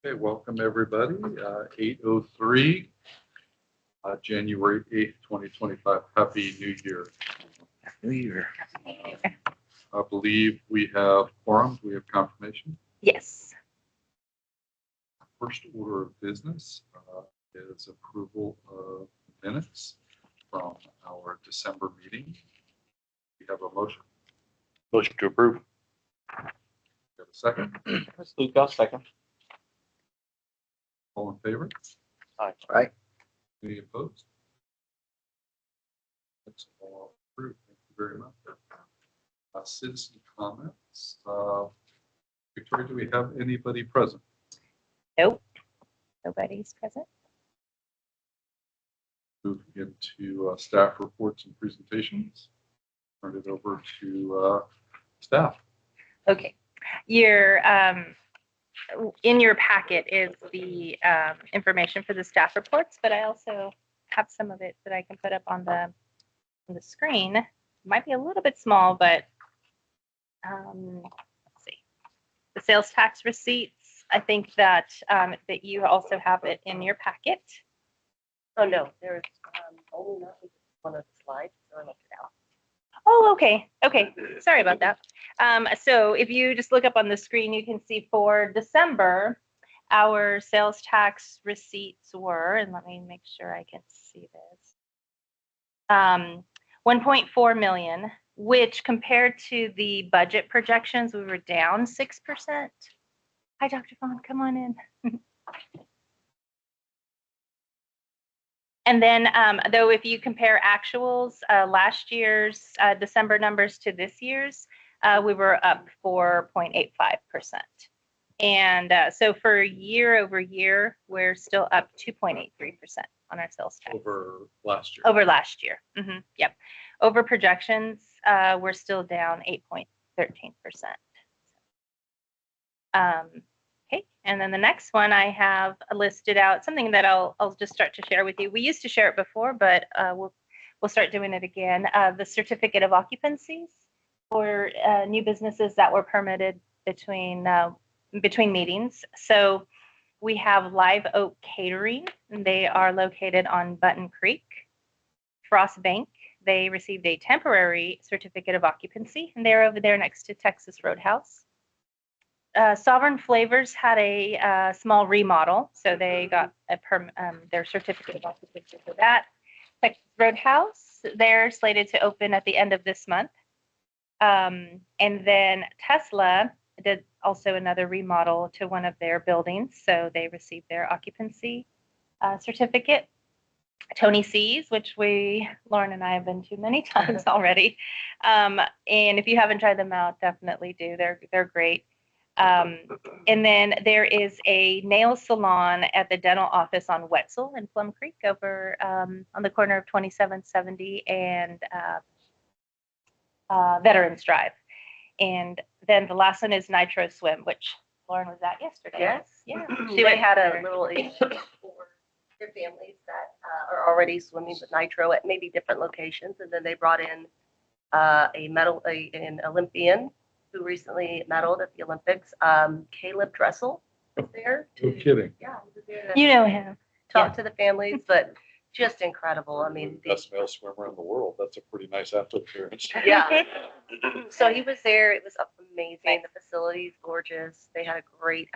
Okay, welcome everybody. 8:03, January 8th, 2025. Happy New Year. New Year. I believe we have quorum. We have confirmation. Yes. First order of business is approval of minutes from our December meeting. We have a motion. Motion to approve. We have a second. That's Luke, second. All in favor? Aye. Any opposed? That's all approved. Thank you very much. Citizen comments. Victoria, do we have anybody present? Nope. Nobody's present. Move into staff reports and presentations. Turn it over to staff. Okay. In your packet is the information for the staff reports, but I also have some of it that I can put up on the screen. It might be a little bit small, but let's see. The sales tax receipts. I think that that you also have it in your packet. Oh, no, there's only one of the slides, so I left it out. Oh, okay. Okay. Sorry about that. So if you just look up on the screen, you can see for December, our sales tax receipts were, and let me make sure I can see this, 1.4 million, which compared to the budget projections, we were down 6%. Hi, Dr. Vaughn, come on in. And then, though, if you compare actuals, last year's December numbers to this year's, we were up 4.85%. And so for year over year, we're still up 2.83% on our sales tax. Over last year. Over last year. Yep. Over projections, we're still down 8.13%. Okay, and then the next one I have listed out something that I'll just start to share with you. We used to share it before, but we'll start doing it again. The certificate of occupancies for new businesses that were permitted between meetings. So we have Live Oak Catering, and they are located on Button Creek. Frost Bank, they received a temporary certificate of occupancy, and they're over there next to Texas Roadhouse. Sovereign Flavors had a small remodel, so they got their certificate of occupancy for that. Texas Roadhouse, they're slated to open at the end of this month. And then Tesla did also another remodel to one of their buildings, so they received their occupancy certificate. Tony C's, which Lauren and I have been to many times already. And if you haven't tried them out, definitely do. They're great. And then there is a nail salon at the dental office on Wetzel in Plum Creek over on the corner of 2770 and Veterans Drive. And then the last one is Nitro Swim, which Lauren was at yesterday. Yes. Yeah. They had a little event for their families that are already swimming with Nitro at maybe different locations. And then they brought in an Olympian who recently medaled at the Olympics. Caleb Dressel was there. No kidding. Yeah, he was there to You know him. talk to the families, but just incredible. I mean, Best male swimmer in the world. That's a pretty nice athlete appearance. yeah. So he was there. It was amazing. The facility's gorgeous. They had a great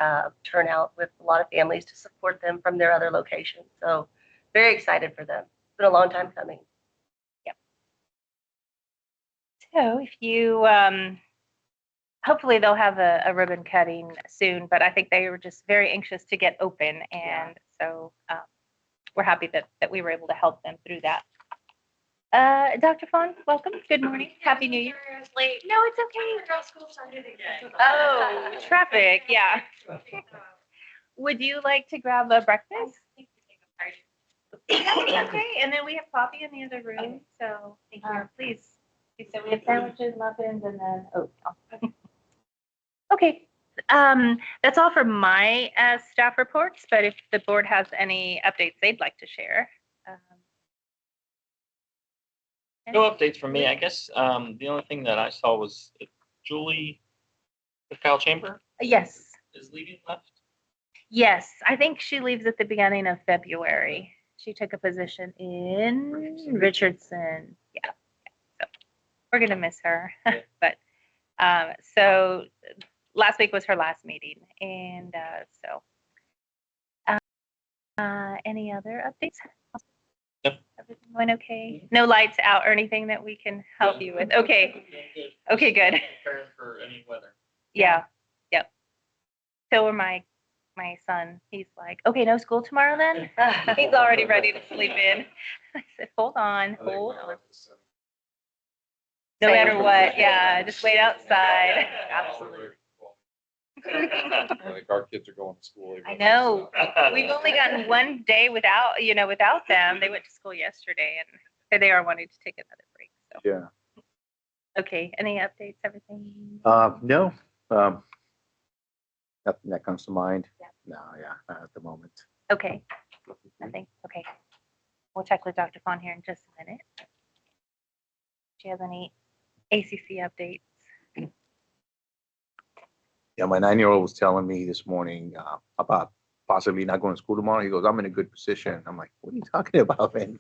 turnout with a lot of families to support them from their other locations. So very excited for them. It's been a long time coming. So if you, hopefully they'll have a ribbon cutting soon, but I think they were just very anxious to get open. And so we're happy that we were able to help them through that. Dr. Fawn, welcome. Good morning. Happy New Year. Late. No, it's okay. Girl school started again. Oh, traffic. Yeah. Would you like to grab a breakfast? Okay. And then we have coffee in the other room. So please. So we have sandwiches, muffins, and then oatmeal. Okay. That's all for my staff reports, but if the board has any updates they'd like to share. No updates from me. I guess the only thing that I saw was Julie, the Kyle Chamber, Yes. is leaving left. Yes, I think she leaves at the beginning of February. She took a position in Richardson. Yeah. So we're gonna miss her. But so last week was her last meeting, and any other updates? No. Everything going okay? No lights out or anything that we can help you with? Okay. Okay, good. Prepare for any weather. Yeah. Yep. So were my son. He's like, okay, no school tomorrow then? He's already ready to sleep in. I said, hold on, hold on. No Same. matter what, yeah, just wait outside. Absolutely. Like our kids are going to school. I know. We've only gotten one day without them. They went to school yesterday and so they are wanting to take another break. So, Yeah. okay, any updates, everything? No, nothing that comes to mind. Yeah. No, yeah, not at the moment. Okay, nothing, okay. We'll check with Dr. Fawn here in just a minute. Do you have any ACC updates? Yeah, my 9-year-old was telling me this morning about possibly not going to school tomorrow. He goes, I'm in a good position. I'm like, what are you talking about, man?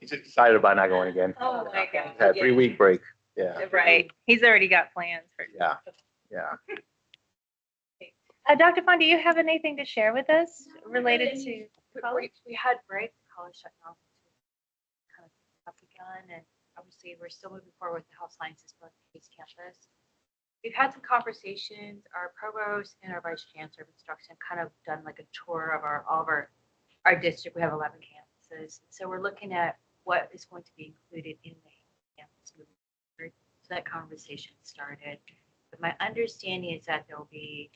He's just excited about not going again. Oh my God. Had a 3-week break. Yeah, Right, he's already got plans for. yeah, yeah. Dr. Fawn, do you have anything to share with us related to college? We had break, college shut down, kind of up again, and obviously we're still moving forward with the health sciences for the East Campus. We've had some conversations. Our provost and our vice chancellor of instruction kind of done like a tour of all of our district. We have 11 campuses, so we're looking at what is going to be included in the campus moving forward. So that conversation started. But my understanding is that there'll be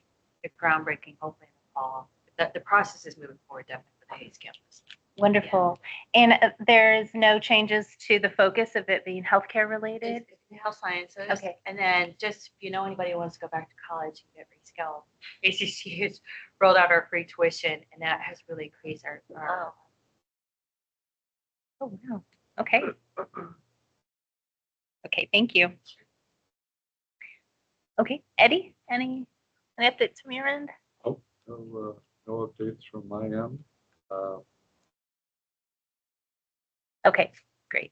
a groundbreaking hopefully in the fall. That the process is moving forward definitely for the Hayes campus. Wonderful. And there's no changes to the focus of it being healthcare related? It's in health sciences. Okay. And then just, if you know anybody who wants to go back to college and get rescaled, ACC has rolled out our free tuition, and that has really increased our Wow. Oh, wow. Okay. Okay, thank you. Okay, Eddie, any updates from your end? No updates from my end. Okay, great.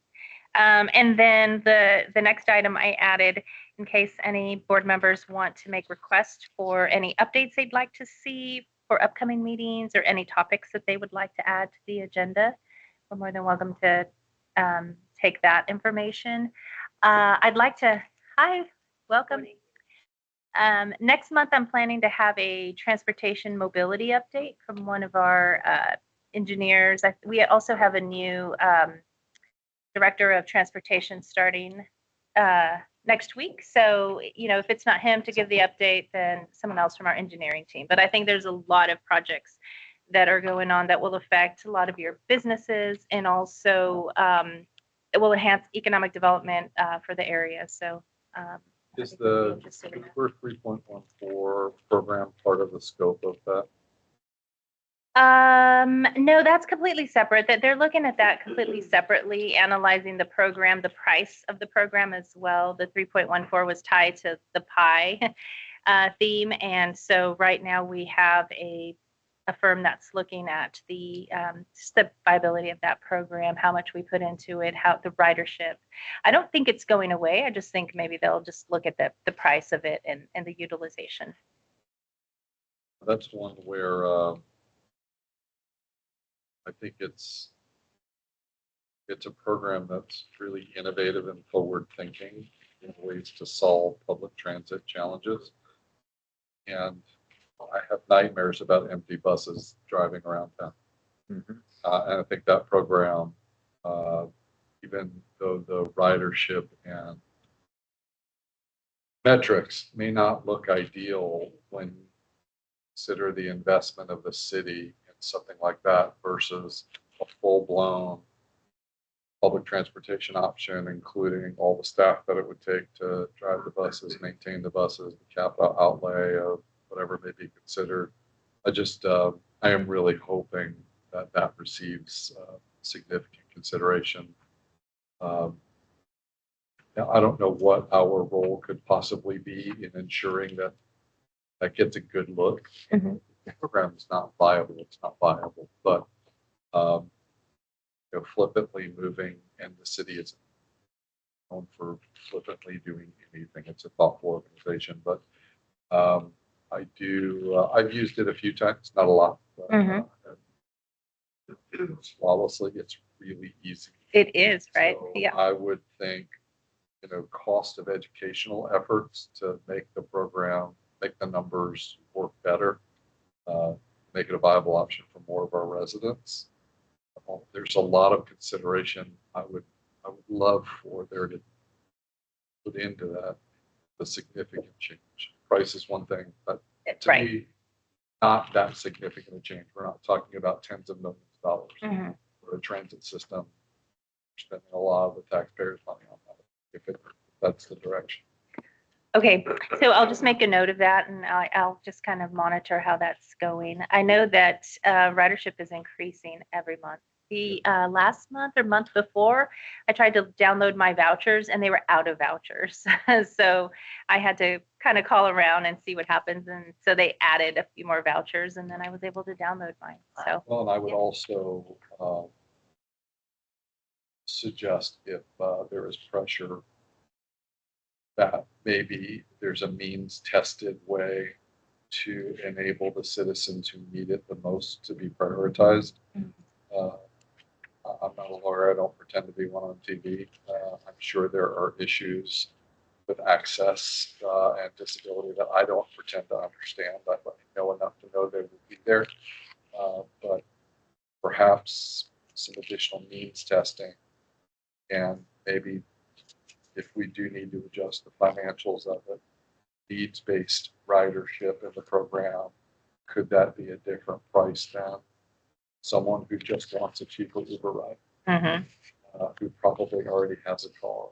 And then the next item I added, in case any board members want to make requests for any updates they'd like to see for upcoming meetings or any topics that they would like to add to the agenda, we're more than welcome to take that information. I'd like to, hi, welcome. Next month, I'm planning to have a transportation mobility update from one of our engineers. We also have a new director of transportation starting next week. So, if it's not him to give the update, then someone else from our engineering team. But I think there's a lot of projects that are going on that will affect a lot of your businesses, and also it will enhance economic development for the area. So I Is think we'll be the interested in that. first 3.14 program part of the scope of that? No, that's completely separate. That they're looking at that completely separately, analyzing the program, the price of the program as well. The 3.14 was tied to the pie theme, and so right now we have a firm that's looking at the just the viability of that program, how much we put into it, how the ridership. I don't think it's going away. I just think maybe they'll just look at the price of it and the utilization. That's one where I think it's a program that's really innovative and forward thinking in ways to solve public transit challenges. And I have nightmares about empty buses driving around town. Mhm. And I think that program, even though the ridership and metrics may not look ideal when you consider the investment of the city in something like that versus a full-blown public transportation option, including all the staff that it would take to drive the buses, maintain the buses, the capital outlay of whatever may be considered. I am really hoping that receives significant consideration. Now, I don't know what our role could possibly be in ensuring that gets a good look. Mhm. program is not viable, it's not viable. But flippantly moving, and the city is known for flippantly doing anything. It's a thoughtful organization, but I do. I've used it a few times, not a lot. But, flawlessly, it's really easy. It is, right? So Yeah. I would think, cost of educational efforts to make the program, make the numbers work better, make it a viable option for more of our residents. There's a lot of consideration. I would love for there to put into that the significant change. Price is one thing, but to Right. me, not that significant a change. We're not talking about tens of millions of dollars Mhm. for a transit system. We're spending a lot of the taxpayers' money on that. If that's the direction. Okay, so I'll just make a note of that, and I'll just kind of monitor how that's going. I know that ridership is increasing every month. The last month or month before, I tried to download my vouchers, and they were out of vouchers. So I had to kind of call around and see what happens. And so they added a few more vouchers, and then I was able to download mine. So Well, and I would Yeah. also suggest if there is pressure that maybe there's a means tested way to enable the citizens who need it the most to be prioritized. Mhm. I'm not a lawyer. I don't pretend to be one on TV. I'm sure there are issues with access and disability that I don't pretend to understand. I know enough to know they will be there. But perhaps some additional needs testing, and maybe if we do need to adjust the financials of it, needs-based ridership in the program, could that be a different price than someone who just wants a cheaper Uber ride, Mhm. who probably already has a car?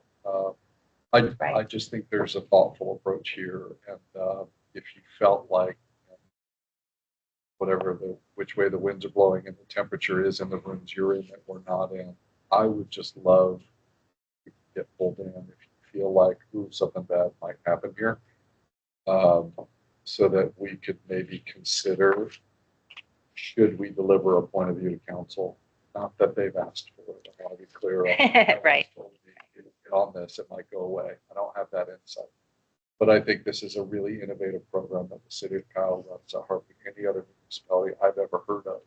I Right. just think there's a thoughtful approach here, and if you felt like which way the winds are blowing and the temperature is in the rooms you're in that we're not in, I would just love to get pulled in if you feel like, ooh, something bad might happen here. So that we could maybe consider, should we deliver a point of view to council? Not that they've asked for it. I want to be clear on Right. on this. It might go away. I don't have that insight. But I think this is a really innovative program that the city of Kyle runs at hardly any other municipality I've ever heard of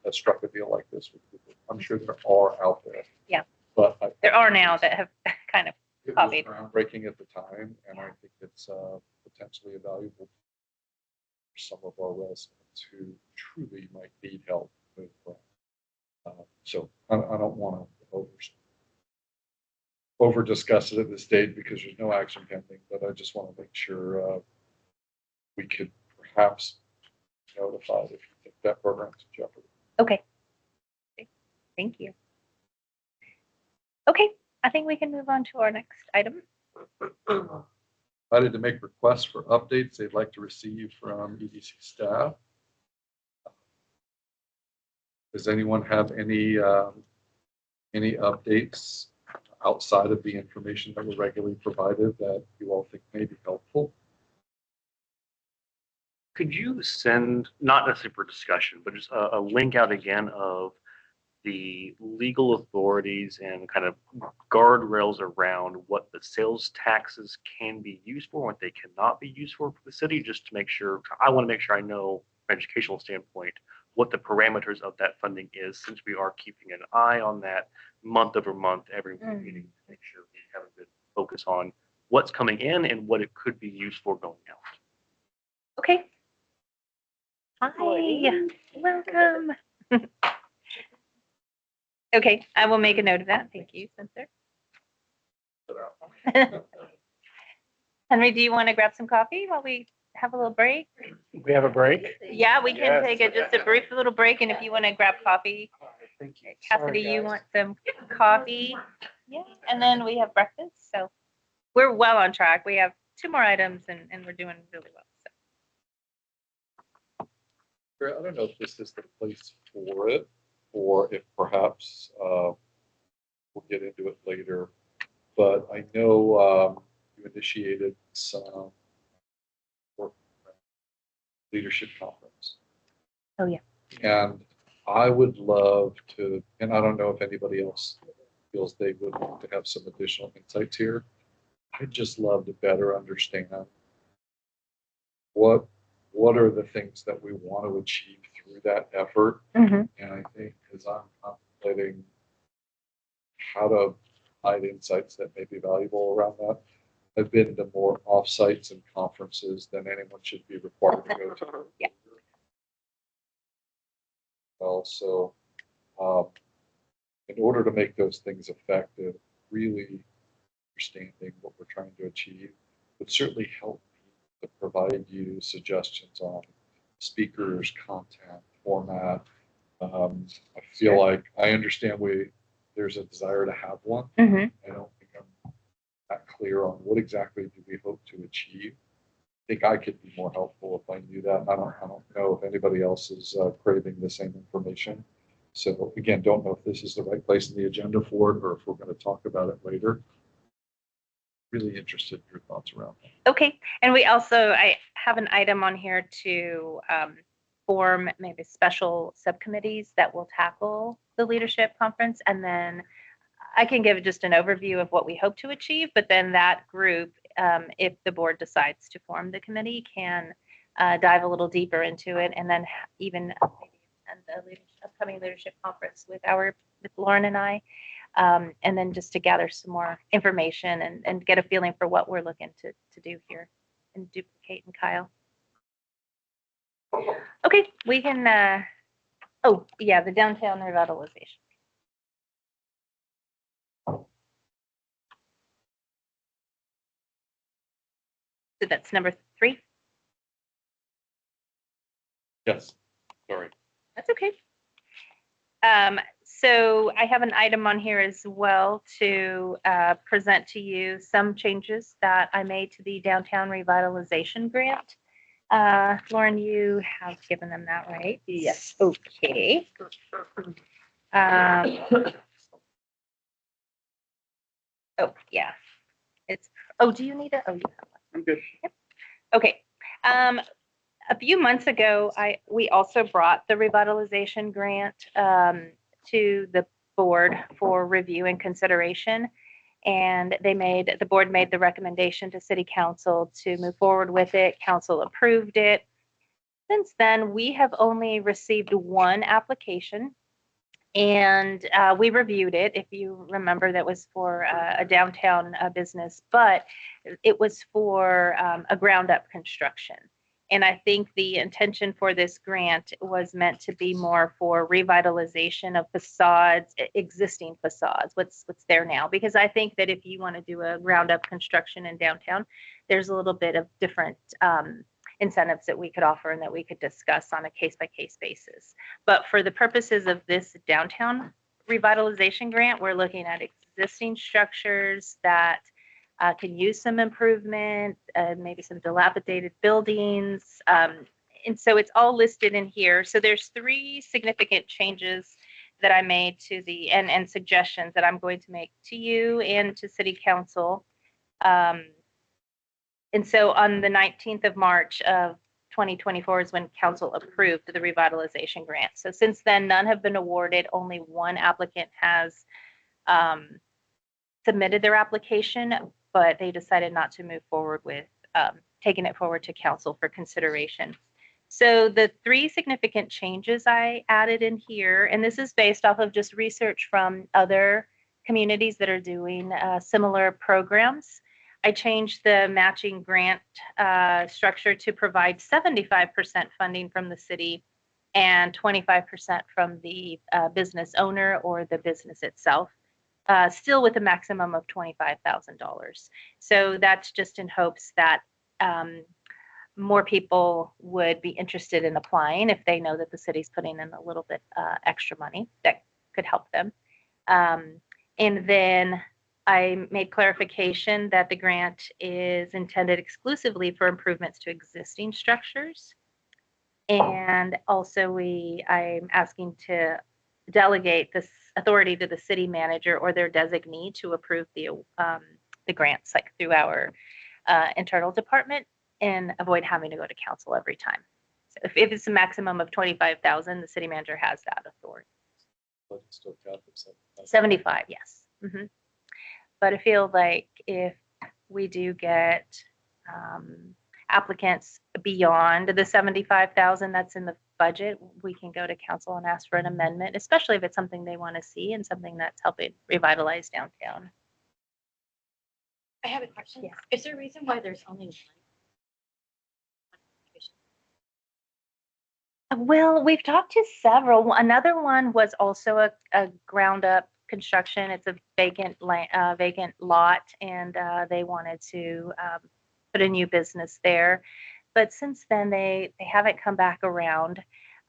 that struck a deal like this with people. I'm sure there are out there. Yeah. But There are now that have kind of it was copied. groundbreaking at the time, and I think it's potentially valuable for some of our residents who truly might need help with. So I don't want to over discuss it at this stage because there's no action pending, but I just want to make sure we could perhaps notify if you think that program's in jeopardy. Okay. Thank you. Okay, I think we can move on to our next item. Invited to make requests for updates they'd like to receive from EDC staff. Does anyone have any updates outside of the information that we're regularly provided that you all think may be helpful? Could you send, not necessarily for discussion, but just a link out again of the legal authorities and kind of guardrails around what the sales taxes can be used for, what they cannot be used for the city, just to make sure, I want to make sure I know from an educational standpoint what the parameters of that funding is, since we are keeping an eye on that month over month, every meeting, to make sure we have a good focus on what's coming in and what it could be used for going out. Okay. Hi, welcome. Okay, I will make a note of that. Thank you, Spencer. Henry, do you want to grab some coffee while we have a little break? We have a break? Yeah, we can Yes. take just a brief little break, and if you want to grab coffee, Thank you. Cassidy, Sorry, you guys. want some coffee? Yeah, and then we have breakfast, so we're well on track. We have 2 more items, and we're doing really well. So. I don't know if this is the place for it, or if perhaps we'll get into it later. But I know you initiated some work leadership conference. Oh, yeah. And I would love to, and I don't know if anybody else feels they would want to have some additional insights here. I'd just love to better understand what are the things that we want to achieve through that effort. Mm-hmm. And I think as I'm contemplating how to find insights that may be valuable around that, I've been to more offsites and conferences than anyone should be required to go to. Yeah. Also, in order to make those things effective, really understanding what we're trying to achieve would certainly help me to provide you suggestions on speakers, content, format. I feel like I understand there's a desire to have one. Mm-hmm. I don't think I'm that clear on what exactly do we hope to achieve. I think I could be more helpful if I knew that. I don't know if anybody else is craving the same information. So again, don't know if this is the right place in the agenda for it or if we're going to talk about it later. Really interested in your thoughts around that. Okay. And we also, I have an item on here to form maybe special subcommittees that will tackle the leadership conference. And then I can give just an overview of what we hope to achieve, but then that group, if the board decides to form the committee, can dive a little deeper into it, and then even maybe attend the upcoming leadership conference with Lauren and I, and then just to gather some more information and get a feeling for what we're looking to do here and duplicate in Kyle. Okay, we can, oh yeah, the downtown revitalization. So that's number 3. Yes, sorry. That's okay. So I have an item on here as well to present to you some changes that I made to the downtown revitalization grant. Lauren, you have given them that, right? Yes. Okay. Oh, yeah. Do you need it? Oh, you have one. I'm good. Yep. Okay. A few months ago, we also brought the revitalization grant to the board for review and consideration. And the board made the recommendation to city council to move forward with it. Council approved it. Since then, we have only received one application, and we reviewed it. If you remember, that was for a downtown business, but it was for a ground up construction. And I think the intention for this grant was meant to be more for revitalization of facades, existing facades, what's there now. Because I think that if you want to do a ground up construction in downtown, there's a little bit of different incentives that we could offer and that we could discuss on a case-by-case basis. But for the purposes of this downtown revitalization grant, we're looking at existing structures that can use some improvement, maybe some dilapidated buildings. And so it's all listed in here. So there's 3 significant changes that I made to and suggestions that I'm going to make to you and to City Council. And so on the 19th of March of 2024 is when council approved the revitalization grant. So since then, none have been awarded. Only one applicant has submitted their application, but they decided not to move forward with taking it forward to council for consideration. So the 3 significant changes I added in here, and this is based off of just research from other communities that are doing similar programs. I changed the matching grant structure to provide 75% funding from the city and 25% from the business owner or the business itself, still with a maximum of $25,000. So that's just in hopes that more people would be interested in applying if they know that the city's putting in a little bit extra money that could help them. And then I made clarification that the grant is intended exclusively for improvements to existing structures. And also I'm asking to delegate this authority to the city manager or their designee to approve the grants, like through our internal department, and avoid having to go to council every time. if it's a maximum of 25,000, the city manager has that authority. But it's still capped at 75. 75, yes. But I feel like if we do get applicants beyond the 75,000 that's in the budget, we can go to council and ask for an amendment, especially if it's something they want to see and something that's helping revitalize downtown. I have a question. Yes. Is there a reason why there's only one? Well, we've talked to several. Another one was also a ground up construction. It's a vacant vacant lot, and they wanted to put a new business there. But since then, they haven't come back around,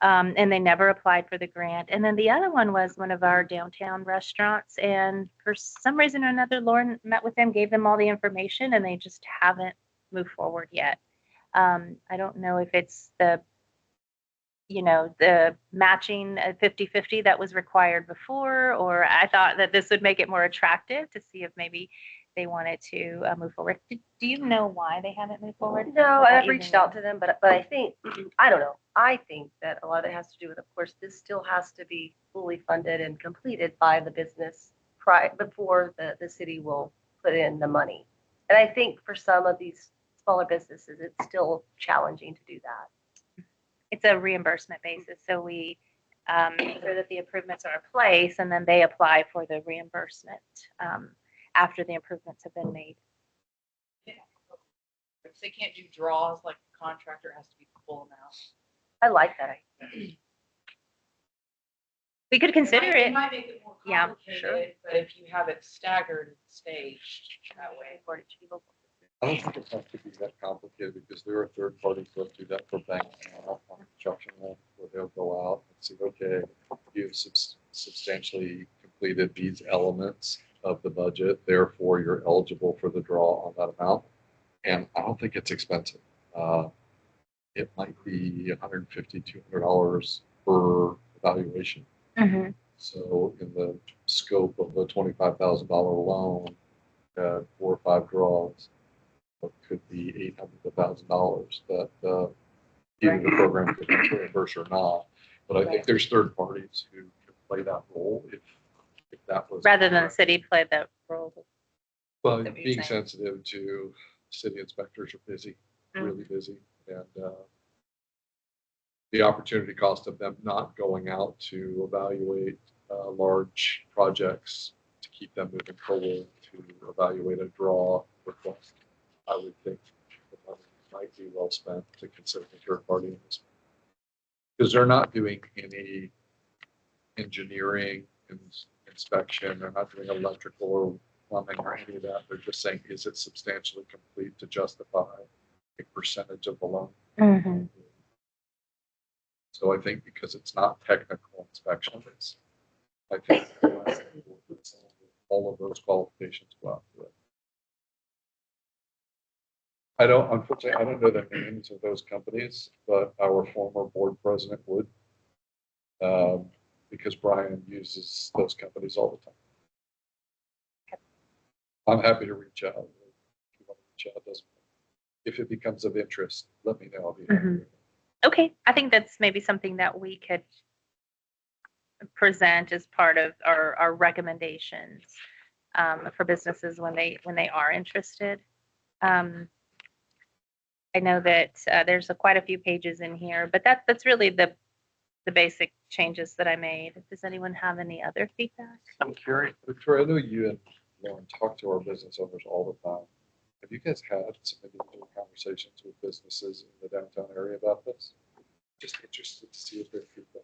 and they never applied for the grant. And then the other one was one of our downtown restaurants, and for some reason or another, Lauren met with them, gave them all the information, and they just haven't moved forward yet. I don't know if it's the matching 50-50 that was required before, or I thought that this would make it more attractive to see if maybe they wanted to move forward. Do you know why they haven't moved forward? No, Without I've you reached knowing? out to them, but I think, I don't know. I think that a lot of it has to do with, of course, this still has to be fully funded and completed by the business before the city will put in the money. And I think for some of these smaller businesses, it's still challenging to do that. It's a reimbursement basis, so we make sure that the improvements are in place, and then they apply for the reimbursement after the improvements have been made. If they can't do draws, like the contractor has to be the full amount. I like that. We could consider It it. might make it more Yeah, complicated, but if you have it staggered and staged that way. I don't think it has to be that complicated because there are third parties that do that for banks now on construction loan where they'll go out and see, okay, you've substantially completed these elements of the budget, therefore you're eligible for the draw on that amount. And I don't think it's expensive. It might be $150, $200 per evaluation. So in the scope of a $25,000 loan, 4 or 5 draws, it could be $800 to $1,000 that either the program could reimburse or not. But I think there's third parties who can play that role if that was. Rather than the city play that role. Well, That what you're being saying? sensitive to city inspectors are busy, really busy. And the opportunity cost of them not going out to evaluate large projects to keep them moving forward, to evaluate a draw request, I would think the money might be well spent to consider a third party in this. Because they're not doing any engineering inspection, they're not doing electrical or plumbing or any of that. They're just saying, is it substantially complete to justify a percentage of the loan? So I think because it's not technical inspection, I think all of those qualifications go out to it. Unfortunately, I don't know the names of those companies, but our former board president would, because Brian uses those companies all the time. I'm happy to reach out. If you want to reach out, if it becomes of interest, let me know. I'll be happy. Okay, I think that's maybe something that we could present as part of our recommendations for businesses when they are interested. I know that there's quite a few pages in here, but that's really the basic changes that I made. Does anyone have any other feedback? I'm curious. Victoria, I know you and Lauren talk to our business owners all the time. Have you guys had some individual conversations with businesses in the downtown area about this? Just interested to see if they're feedback.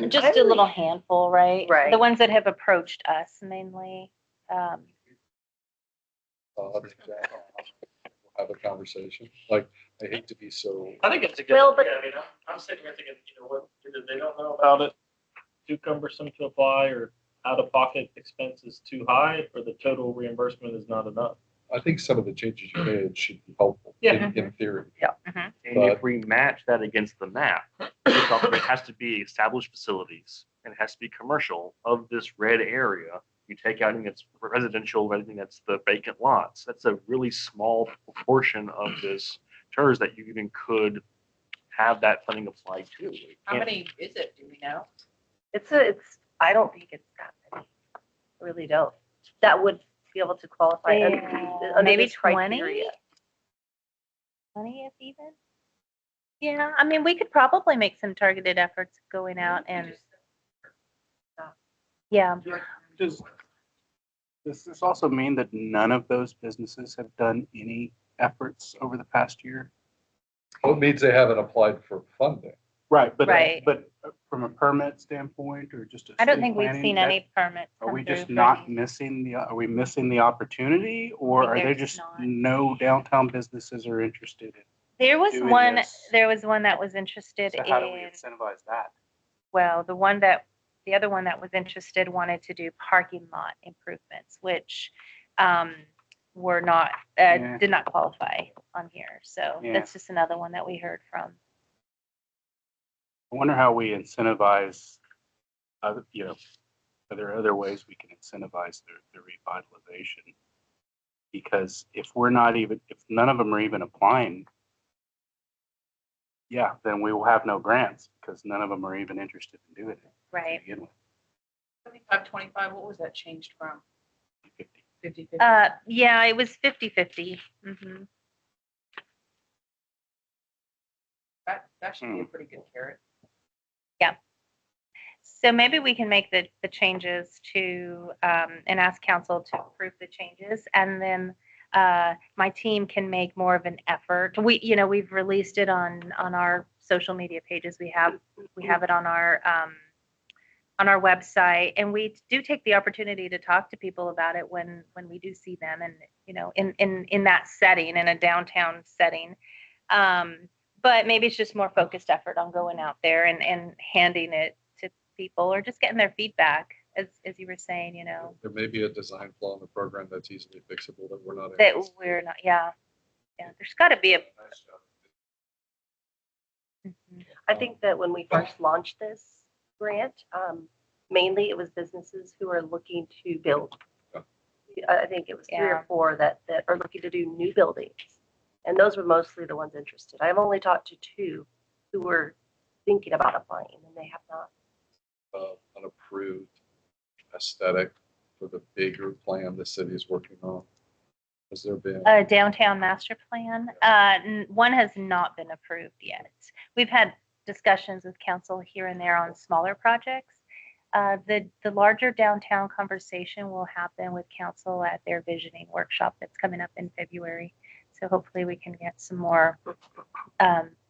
Just a little handful, right? Right. The ones that have approached us mainly. Have a conversation. Like, I hate to be so. I think it's a good. Well, but- idea. I mean, I'm sitting here thinking, what, either they don't know about it, too cumbersome to apply, or out-of-pocket expense is too high, or the total reimbursement is not enough. I think some of the changes you made should be helpful in theory. And if we match that against the map, it has to be established facilities and it has to be commercial of this red area. You take out anything that's residential, anything that's the vacant lots. That's a really small proportion of this ensures that you even could have that funding applied to. It How can't- many is it, do we know? I don't think it's that many. I really don't. That would be able to qualify under Maybe this 20? criteria. 20 if even? Yeah, I mean, we could probably make some targeted efforts going out and, yeah. Does this also mean that none of those businesses have done any efforts over the past year? Well, it means they haven't applied for funding. Right, but, Right. from a permit standpoint or just a I don't city think we've planning, seen that- any permits Are come we through just for not these. missing are we missing the opportunity, or think are there there's just not. no downtown businesses are interested in? There was doing one, this? there was one that was interested So how do we in, incentivize that? well, the other one that was interested wanted to do parking lot improvements, which were not, Yeah. did not qualify on here. So Yeah. that's just another one that we heard from. I wonder how we incentivize, other, are there other ways we can incentivize the revitalization? Because if none of them are even applying, yeah, then we will have no grants because none of them are even interested in doing it to Right. begin with. 25, what was that changed from? 50. 50? Yeah, it was 50/50. Mm-hmm. That should be a pretty good carrot. So maybe we can make the changes to, and ask council to approve the changes, and then my team can make more of an effort. We've released it on our social media pages. We have it on our website, and we do take the opportunity to talk to people about it when we do see them, and in that setting, in a downtown setting. But maybe it's just more focused effort on going out there and handing it to people, or just getting their feedback, as you were saying, There may be a design flaw in the program that's easily fixable that we're not. that we're not, yeah. There's got to be a. Mhm. I think that when we first launched this grant, mainly it was businesses who are looking to build. I think it was 3 Yeah. or 4 that are looking to do new buildings. And those were mostly the ones interested. I've only talked to 2 who were thinking about applying, and they have not. An approved aesthetic for the bigger plan the city is working on? Has there been? A downtown master plan. One has not been approved yet. We've had discussions with council here and there on smaller projects. The larger downtown conversation will happen with council at their visioning workshop that's coming up in February. So hopefully we can get some more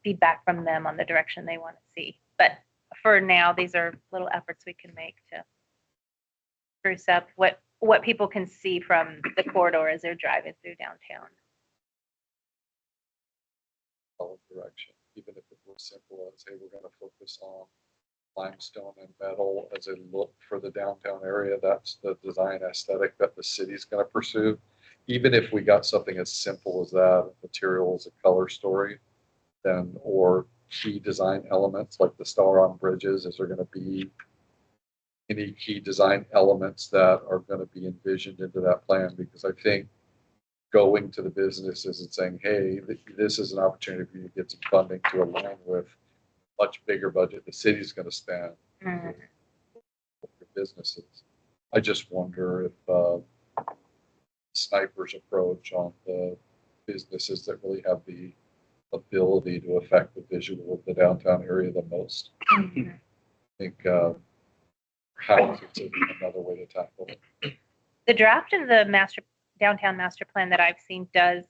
feedback from them on the direction they want to see. But for now, these are little efforts we can make to spruce up what people can see from the corridor as they're driving through downtown. Solid direction, even if it was simple as, hey, we're going to focus on limestone and metal as a look for the downtown area. That's the design aesthetic that the city's going to pursue. Even if we got something as simple as that, material as a color story, then, or key design elements like the star on bridges, is there going to be any key design elements that are going to be envisioned into that plan? Because I think going to the businesses and saying, hey, this is an opportunity for you to get some funding to align with much bigger budget the city's going to spend Mhm. for businesses. I just wonder if Sniper's approach on the businesses that really have the ability to affect the visual of the downtown area the most. Mhm. I think houses would be another way to tackle it. The draft of the downtown master plan that I've seen does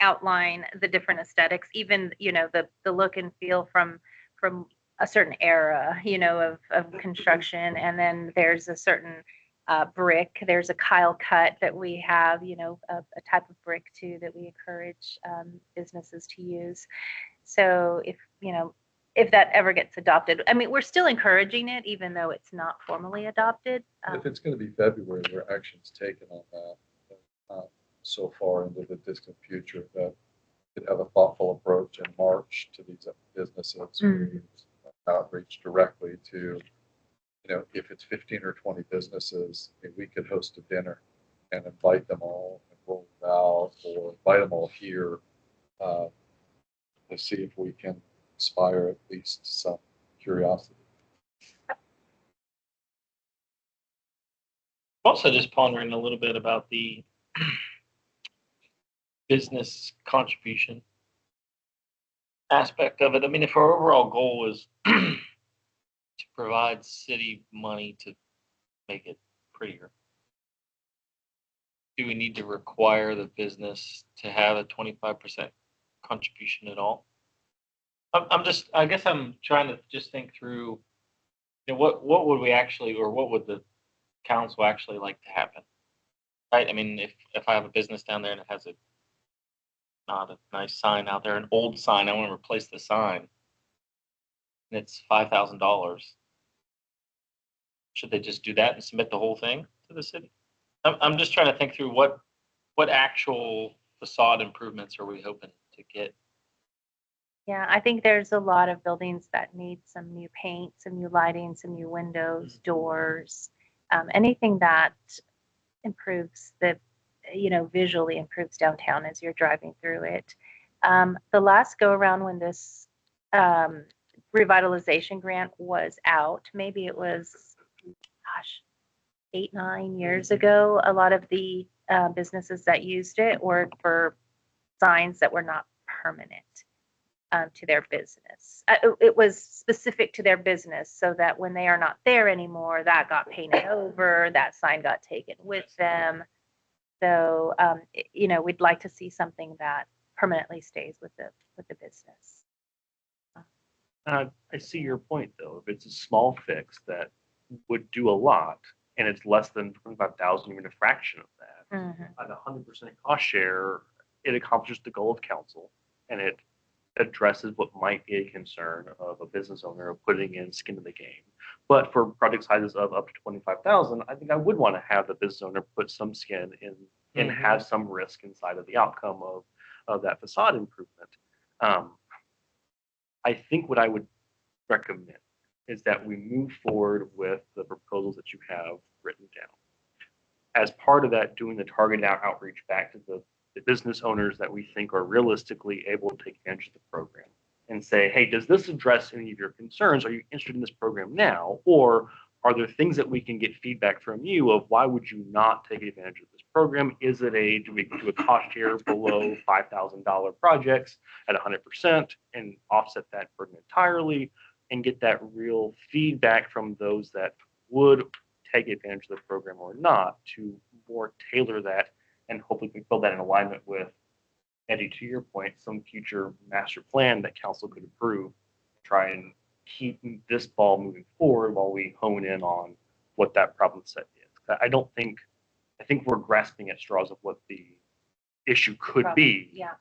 outline the different aesthetics, even the look and feel from a certain era, of construction, and then there's a certain brick. There's a Kyle cut that we have, a type of brick too that we encourage businesses to use. So if that ever gets adopted, I mean, we're still encouraging it, even though it's not formally adopted. If it's going to be February, there are actions taken on that so far into the distant future that could have a thoughtful approach in March to these businesses. Mhm. Outreach directly to, if it's 15 or 20 businesses, we could host a dinner and invite them all and roll it out, or invite them all here uh, to see if we can inspire at least some curiosity. Also just pondering a little bit about the business contribution aspect of it. I mean, if our overall goal is to provide city money to make it prettier, do we need to require the business to have a 25% contribution at all? I guess I'm trying to just think through, what would we actually, or what would the council actually like to happen? Right? I mean, if I have a business down there and it has not a nice sign out there, an old sign, I want to replace the sign, and it's $5,000. Should they just do that and submit the whole thing to the city? I'm just trying to think through what actual facade improvements are we hoping to get? Yeah, I think there's a lot of buildings that need some new paint, some new lighting, some new windows, doors, anything that improves visually improves downtown as you're driving through it. The last go around when this revitalization grant was out, maybe it was, 8-9 years ago, a lot of the businesses that used it were for signs that were not permanent to their business. It was specific to their business so that when they are not there anymore, that got painted over, that sign got taken with them. So, we'd like to see something that permanently stays with the business. I see your point, though. If it's a small fix that would do a lot, and it's less than 25,000, even a fraction of that, Mhm. at 100% cost share, it accomplishes the goal of council, and it addresses what might be a concern of a business owner of putting in skin in the game. But for project sizes of up to 25,000, I think I would want to have the business owner put some skin in and have some risk inside of the outcome of that facade improvement. I think what I would recommend is that we move forward with the proposals that you have written down. As part of that, doing the targeted outreach back to the business owners that we think are realistically able to take advantage of the program and say, hey, does this address any of your concerns? Are you interested in this program now? Or are there things that we can get feedback from you of why would you not take advantage of this program? Is it do we do a cost share below $5,000 projects at 100% and offset that burden entirely and get that real feedback from those that would take advantage of the program or not to more tailor that, and hopefully we can build that in alignment with, Eddie, to your point, some future master plan that council could approve, try and keep this ball moving forward while we hone in on what that problem set is. I think we're grasping at straws of what the issue could be. Yeah.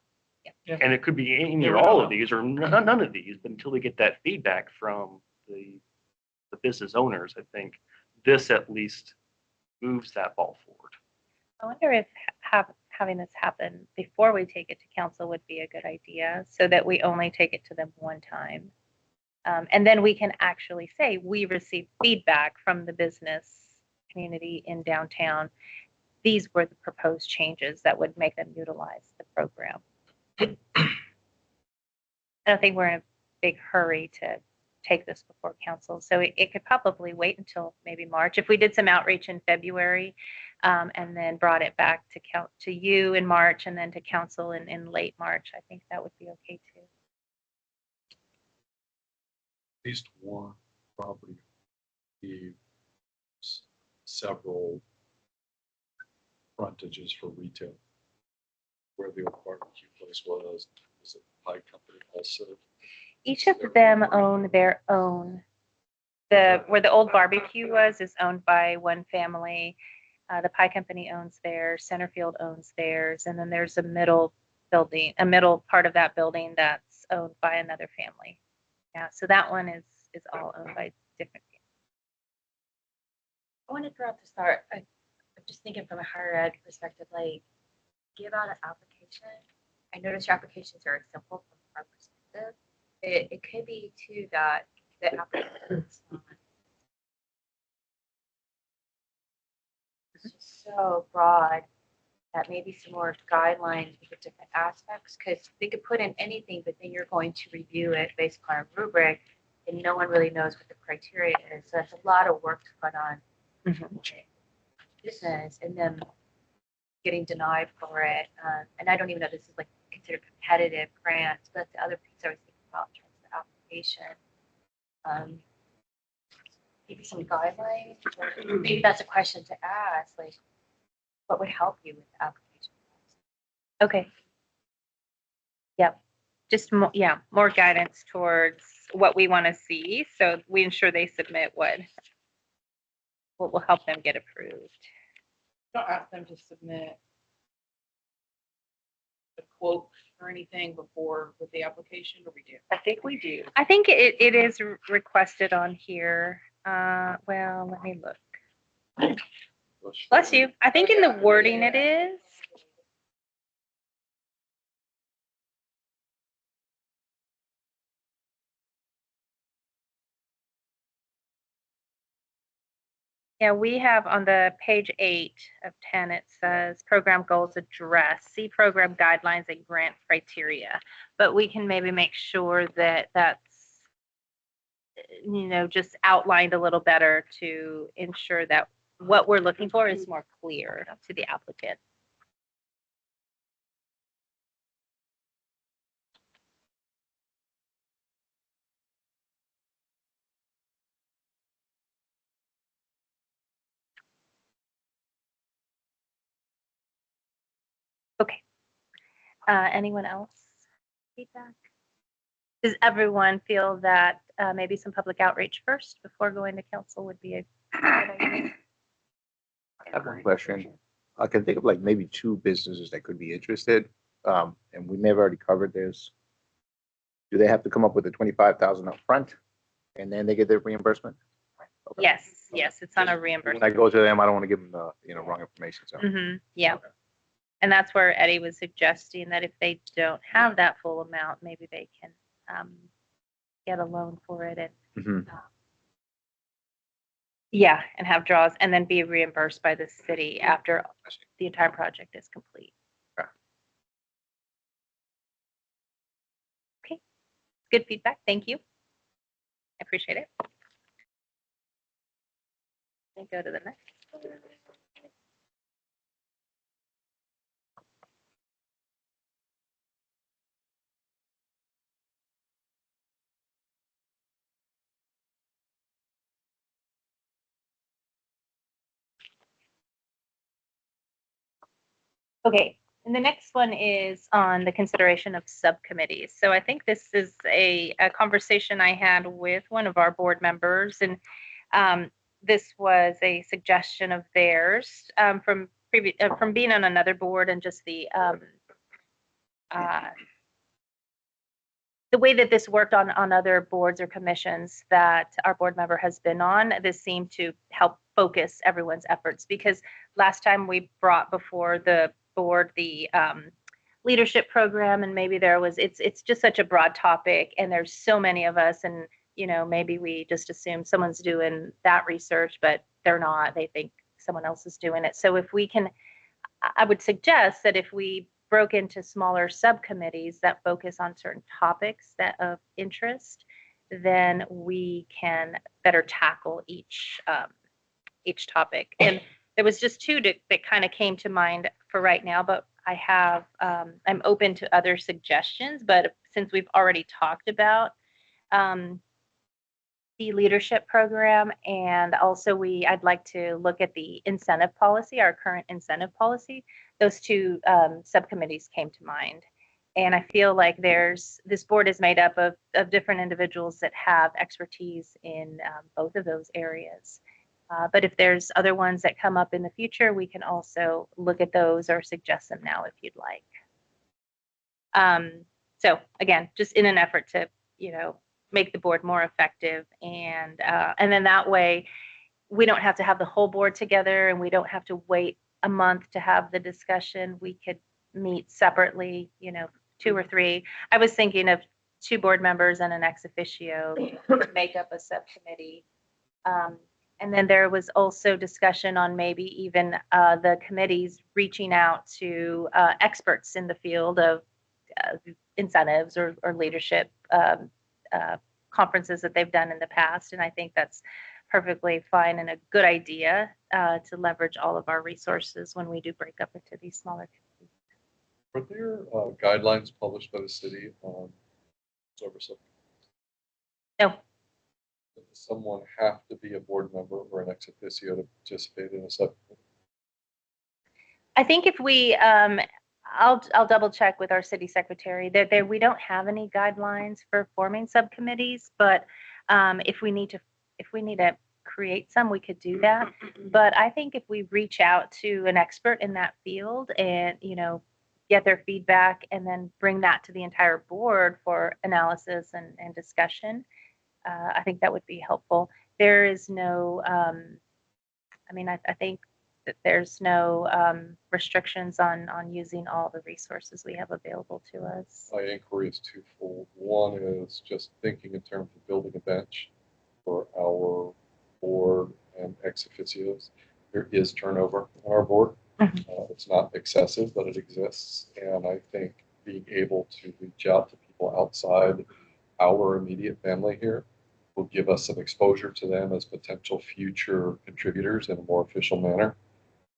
And it could be any or all of these or none of these, but until we get that feedback from the business owners, I think this at least moves that ball forward. I wonder if having this happen before we take it to council would be a good idea, so that we only take it to them one time. And then we can actually say, we received feedback from the business community in downtown. These were the proposed changes that would make them utilize the program. I don't think we're in a big hurry to take this before council, so it could probably wait until maybe March. If we did some outreach in February and then brought it back to you in March and then to council in late March, I think that would be okay too. At least one property, the several frontages for retail. Where the old barbecue place was it Pie Company also? Each of them own their own. Where the old barbecue was is owned by one family. The Pie Company owns theirs, Centerfield owns theirs, and then there's a middle part of that building that's owned by another family. Yeah, so that one is all owned by different families. I want to throw out the start. I'm just thinking from a higher ed perspective, like give out an application. I notice your applications are simple from our perspective. It could be too that the application is not. It's just so broad. that maybe some more guidelines with the different aspects, because they could put in anything, but then you're going to review it based on a rubric, and no one really knows what the criteria is. So that's a lot of work to put on business, and then getting denied for it. And I don't even know this is like considered competitive grants, but the other piece I was thinking about in terms of the application. Maybe some guidelines, or maybe that's a question to ask, like, what would help you with the application? Okay. Yep. Just more, yeah, more guidance towards what we want to see. So we ensure they submit what will help them get approved. Don't ask them to submit a quote or anything before with the application, or we do. I think we do. I think it is requested on here. Well, let me look. Bless you. I think in the wording it is. Yeah, we have on the page 8 of 10, it says program goals address, see program guidelines and grant criteria. But we can maybe make sure that that's, just outlined a little better to ensure that what we're looking for is more clear to the applicant. Okay. Anyone else? Feedback? Does everyone feel that maybe some public outreach first before going to council would be a good idea? I have one question. I can think of like maybe 2 businesses that could be interested. And we may have already covered this. Do they have to come up with the 25,000 up front and then they get their reimbursement? Okay. Yes, it's on a When I reimbursement. go to them, I don't want to give them the, wrong information. So Yeah. And that's where Eddie was suggesting that if they don't have that full amount, maybe they can get a loan for it and Mhm. yeah, and have draws and then be reimbursed by the city after the entire project is complete. Okay. Okay, good feedback. Thank you. I appreciate it. Let me go to the next. Okay, and the next one is on the consideration of subcommittees. So I think this is a conversation I had with one of our board members, and this was a suggestion of theirs from being on another board and just the way that this worked on other boards or commissions that our board member has been on. This seemed to help focus everyone's efforts because last time we brought before the board the leadership program, and maybe it's just such a broad topic and there's so many of us, and maybe we just assume someone's doing that research, but they're not. They think someone else is doing it. So if we can, I would suggest that if we broke into smaller subcommittees that focus on certain topics that of interest, then we can better tackle each topic. And there was just 2 that kind of came to mind for right now, but I'm open to other suggestions. But since we've already talked about the leadership program, and also I'd like to look at the incentive policy, our current incentive policy. Those 2 subcommittees came to mind. And I feel like this board is made up of different individuals that have expertise in both of those areas. But if there's other ones that come up in the future, we can also look at those or suggest them now if you'd like. So again, just in an effort to, make the board more effective, and then that way we don't have to have the whole board together and we don't have to wait a month to have the discussion. We could meet separately, 2 or 3. I was thinking of 2 board members and an ex officio to make up a subcommittee. And then there was also discussion on maybe even the committees reaching out to experts in the field of incentives or leadership conferences that they've done in the past. And I think that's perfectly fine and a good idea to leverage all of our resources when we do break up into these smaller committees. Are there guidelines published by the city on service? No, Does someone have to be a board member or an ex officio to participate in a subcommittee? I think if we, I'll double check with our city secretary. There we don't have any guidelines for forming subcommittees, but if we need to create some, we could do that. But I think if we reach out to an expert in that field and get their feedback and then bring that to the entire board for analysis and discussion, I think that would be helpful. There is no, I think that there's no restrictions on using all the resources we have available to us. My inquiry is twofold. One is just thinking in terms of building a bench for our board and ex officios. There is turnover on our board. It's not excessive, but it exists. And I think being able to reach out to people outside our immediate family here will give us some exposure to them as potential future contributors in a more official manner.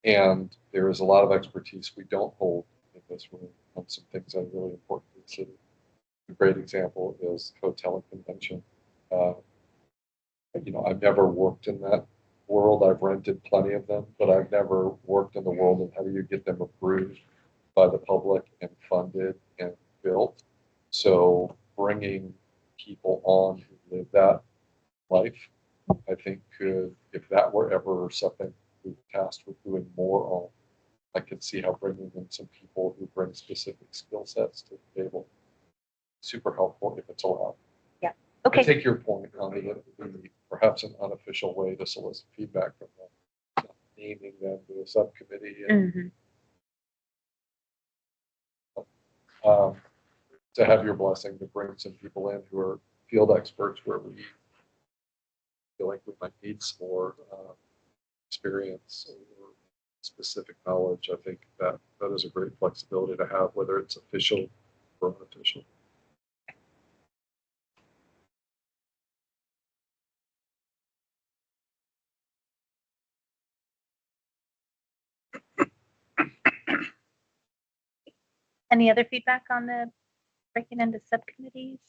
And there is a lot of expertise we don't hold in this room on some things that are really important to the city. A great example is hotel and convention. I've never worked in that world. I've rented plenty of them, but I've never worked in the world of how do you get them approved by the public and funded and built. So bringing people on who live that life, I think could, if that were ever something we were tasked with doing more on, I could see how bringing in some people who bring specific skill sets to the table, super helpful if it's allowed. Yeah. I Okay. take your point on the perhaps an unofficial way to solicit feedback from them, naming them to a subcommittee and to have your blessing to bring some people in who are field experts where we feel like we might need some more experience or specific knowledge. I think that is a great flexibility to have, whether it's official or unofficial. Any other feedback on the breaking into subcommittees?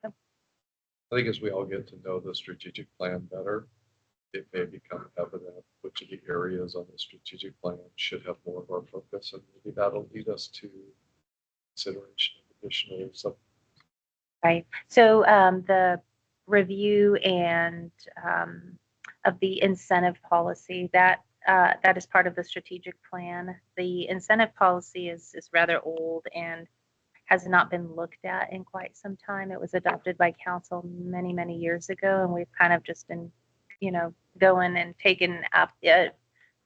I think as we all get to know the strategic plan better, it may become evident which of the areas on the strategic plan should have more of our focus, and maybe that'll lead us to consideration of additional sub. Right. So the review and of the incentive policy that is part of the strategic plan. The incentive policy is rather old and has not been looked at in quite some time. It was adopted by council many, many years ago, and we've kind of just been, going and taking up,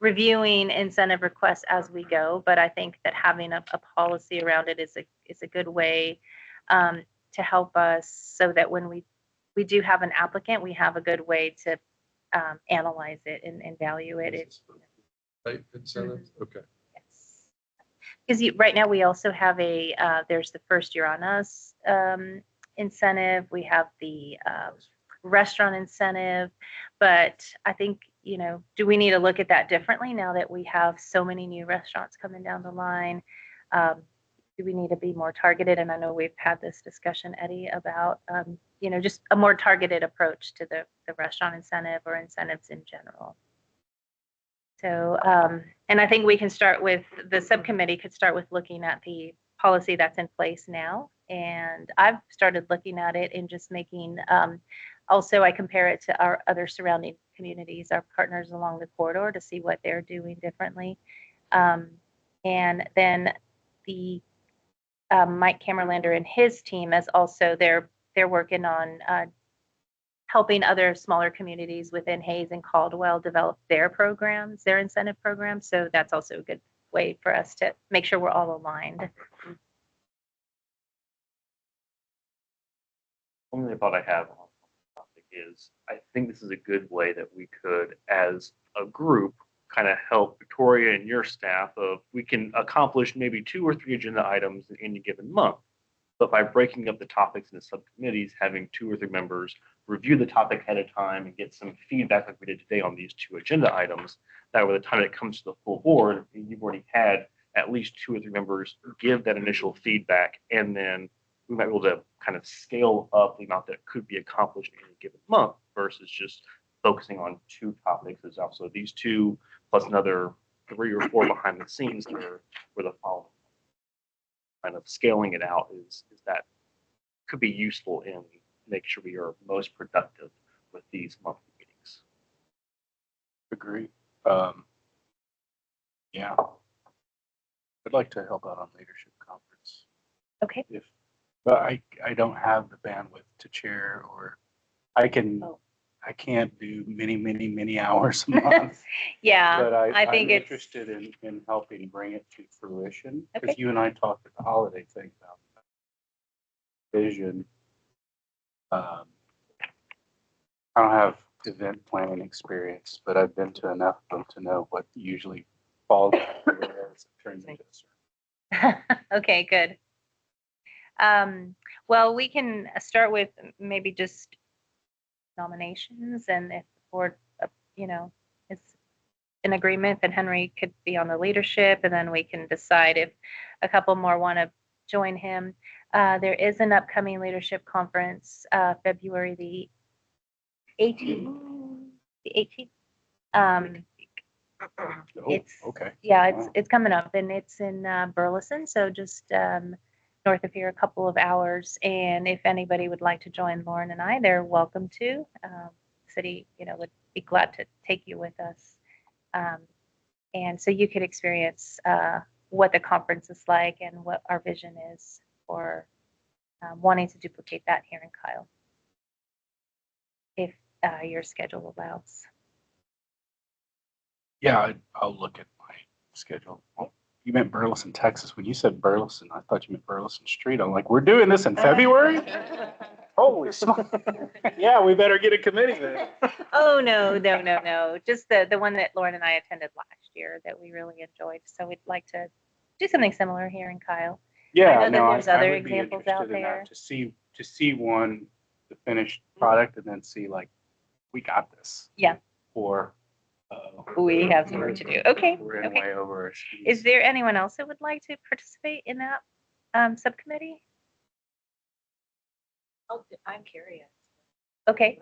reviewing incentive requests as we go. But I think that having a policy around it is a good way to help us so that when we do have an applicant, we have a good way to analyze it and evaluate it. Right, incentives? Okay. Yes. Because right now we also have there's the First Year on Us incentive. We have the restaurant incentive, but I think, do we need to look at that differently now that we have so many new restaurants coming down the line? Do we need to be more targeted? And I know we've had this discussion, Eddie, about, just a more targeted approach to the restaurant incentive or incentives in general. So, and I think we can start with, the subcommittee could start with looking at the policy that's in place now. And I've started looking at it and just making, also I compare it to our other surrounding communities, our partners along the corridor, to see what they're doing differently. And then the Mike Camerlander and his team is also, they're working on helping other smaller communities within Hayes and Caldwell develop their programs, their incentive programs. So that's also a good way for us to make sure we're all aligned. Only thought I have on the topic is I think this is a good way that we could, as a group, kind of help Victoria and your staff of we can accomplish maybe 2 or 3 agenda items in any given month. But by breaking up the topics into subcommittees, having 2 or 3 members review the topic ahead of time and get some feedback like we did today on these 2 agenda items, that by the time it comes to the full board, you've already had at least 2 or 3 members give that initial feedback, and then we might be able to kind of scale up the amount that could be accomplished in a given month versus just focusing on 2 topics. There's also these 2 plus another 3 or 4 behind the scenes that are for the following. Kind of scaling it out is that could be useful in making sure we are most productive with these monthly meetings. Agree. Yeah. I'd like to help out on leadership conference. Okay. But I don't have the bandwidth to chair, or I can't do many hours a month. Yeah, But I think I'm it's interested in helping bring it to fruition. Okay. Because you and I talked at the holiday thing about vision. I don't have event planning experience, but I've been to enough of them to know what usually falls as it turns into a sermon. okay, good. Well, we can start with maybe just nominations, and if the board, is in agreement, then Henry could be on the leadership, and then we can decide if a couple more want to join him. There is an upcoming leadership conference, February the 18th. It's Okay. yeah, Wow. it's coming up, and it's in Burleson, so just north of here, a couple of hours. And if anybody would like to join Lauren and I, they're welcome to. City, would be glad to take you with us. And so you could experience what the conference is like and what our vision is for wanting to duplicate that here in Kyle, if your schedule allows. Yeah, I'll look at my schedule. Oh, you meant Burleson, Texas. When you said Burleson, I thought you meant Burleson Street. I'm like, we're doing this in February? Holy smokes. Yeah, we better get a committee then. Oh, no. Just the one that Lauren and I attended last year that we really enjoyed. So we'd like to do something similar here in Kyle. Yeah, I know that no, there's I other would be examples out interested in there. that, to see one, the finished product, and then see like, we got this. Yeah. Or We have some work to do. Okay. we're in Okay. way over our skis. Is there anyone else that would like to participate in that subcommittee? I'm curious. Okay.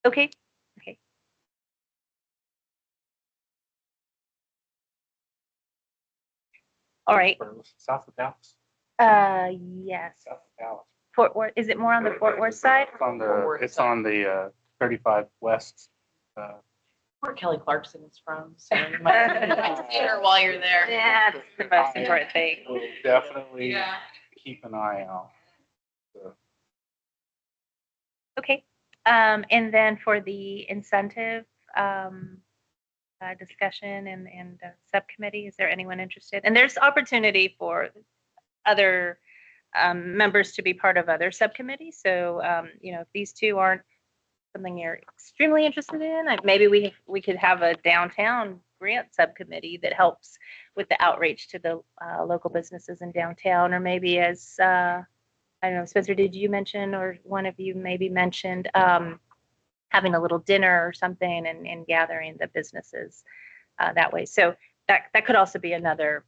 Okay. All right. Burleson, south of Dallas. Yes. South of Dallas. Fort Worth. Is it more on the Fort Worth side? It's on the 35 West. Where Kelly Clarkson is from, so you might see her while you're there. Yeah, that's the most important thing. We'll definitely Yeah. keep an eye out. Okay. And then for the incentive discussion and subcommittee, is there anyone interested? And there's opportunity for other members to be part of other subcommittees. So, if these 2 aren't something you're extremely interested in, maybe we could have a downtown grant subcommittee that helps with the outreach to the local businesses in downtown, or maybe as I don't know, Spencer, did you mention, or one of you maybe mentioned having a little dinner or something and gathering the businesses that way. So that could also be another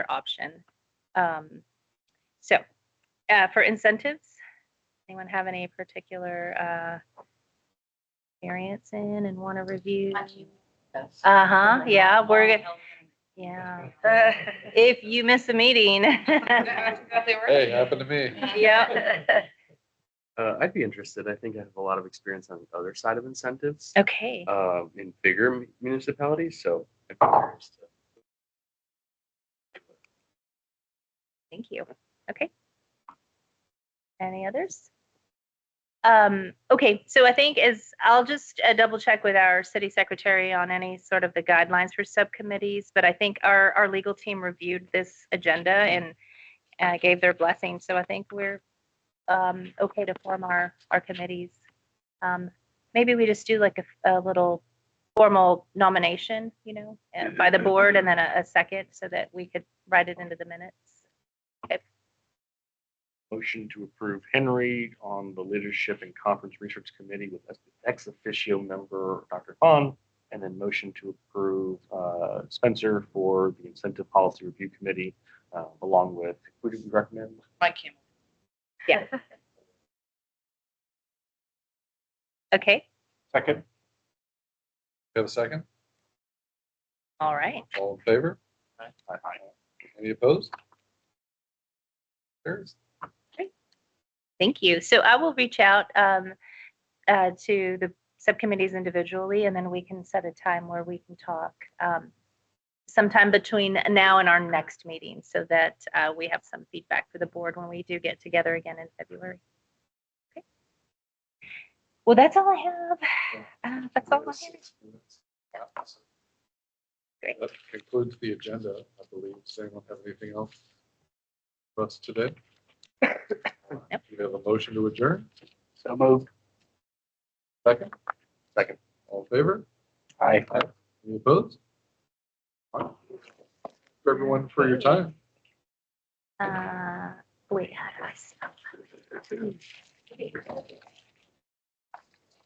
option. So for incentives, anyone have any particular experience in and want to review? Yeah, yeah. If you miss a meeting. Hey, happened to me. Yeah. I'd be interested. I think I have a lot of experience on the other side of incentives Okay. in bigger municipalities, so I'd be curious to. Thank you. Okay. Any others? Okay, so I think I'll just double check with our city secretary on any sort of the guidelines for subcommittees, but I think our legal team reviewed this agenda and gave their blessing. So I think we're okay to form our committees. Maybe we just do like a little formal nomination, you know, by the board and then a second so that we could write it into the minutes. Motion to approve Henry on the Leadership and Conference Research Committee with ex officio member Dr. Khan, and then motion to approve Spencer for the Incentive Policy Review Committee, along with, who did we recommend? Mike Campbell. Yeah. Okay. Second. You have a second? All right. All in favor? Aye. Any opposed? Carries. Thank you. So I will reach out to the subcommittees individually, and then we can set a time where we can talk sometime between now and our next meeting so that we have some feedback for the board when we do get together again in February. Okay. Well, that's all I have. That's all I have. Great. That concludes the agenda, I believe. Does anyone have anything else for us today? Nope. We have a motion to adjourn. So moved. Second? Second. All in favor? Aye. Any opposed? All right. Thank you, everyone, for your time. Wait, how do I spell that?